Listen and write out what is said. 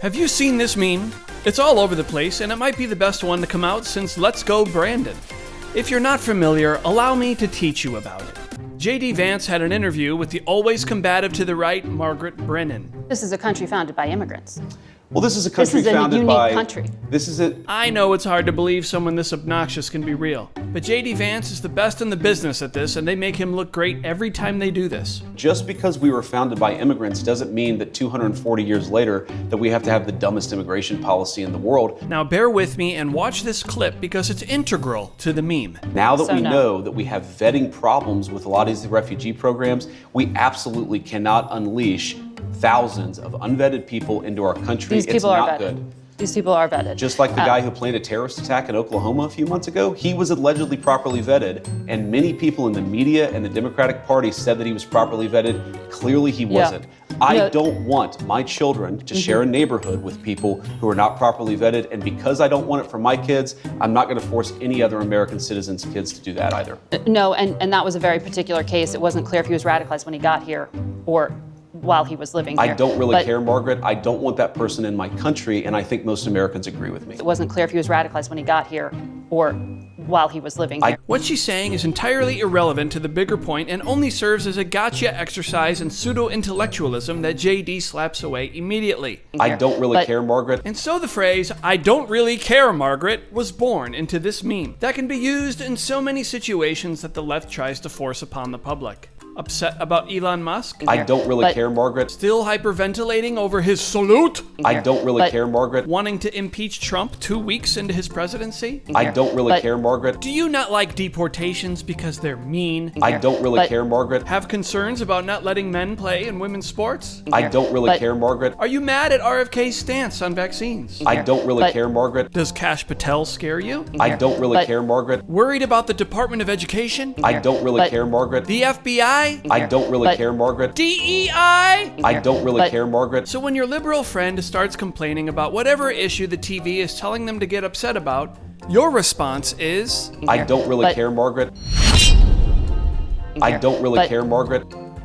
Have you seen this meme? It's all over the place, and it might be the best one to come out since Let's Go Brandon. If you're not familiar, allow me to teach you about it. J.D. Vance had an interview with the always combative to the right, Margaret Brennan. This is a country founded by immigrants. Well, this is a country founded by... country. This is a... I know it's hard to believe someone this obnoxious can be real, but J.D. Vance is the best in the business at this, and they make him look great every time they do this. Just because we were founded by immigrants doesn't mean that 240 years later that we have to have the dumbest immigration policy in the world. Now bear with me and watch this clip because it's integral to the meme. Now that we know that we have vetting problems with a lot of these refugee programs, we absolutely cannot unleash thousands of unvetted people into our country. These people are vetted. Good. These people are vetted. Just like the guy who planned a terrorist attack in Oklahoma a few months ago, he was allegedly properly vetted, and many people in the media and the Democratic Party said that he was properly vetted. Clearly he wasn't. I don't want my children to share a neighborhood with people who are not properly vetted, and because I don't want it for my kids, I'm not going to force any other American citizens' kids to do that either. No, and that was a very particular case. It wasn't clear if he was radicalized when he got here or while he was living here. I don't really care, Margaret. I don't want that person in my country, and I think most Americans agree with me. It wasn't clear if he was radicalized when he got here or while he was living here. What she's saying is entirely irrelevant to the bigger point and only serves as a gotcha exercise in pseudo-intellectualism that JD slaps away immediately. I don't really care, Margaret. And so the phrase, "I don't really care, Margaret," was born into this meme that can be used in so many situations that the left tries to force upon the public. Upset about Elon Musk? I don't really care, Margaret. Still hyperventilating over his salute? I don't really care, Margaret. Wanting to impeach Trump 2 weeks into his presidency? I don't really care, Margaret. Do you not like deportations because they're mean? I don't really care, Margaret. Have concerns about not letting men play in women's sports? I don't really care, Margaret. Are you mad at RFK's stance on vaccines? I don't really care, Margaret. Does Kash Patel scare you? I don't really care, Margaret. Worried about the Department of Education? I don't really care, Margaret. The FBI? I don't really care, Margaret. DEI? I don't really care, Margaret. So when your liberal friend starts complaining about whatever issue the TV is telling them to get upset about, your response is... I don't really care, Margaret. I don't really care, Margaret.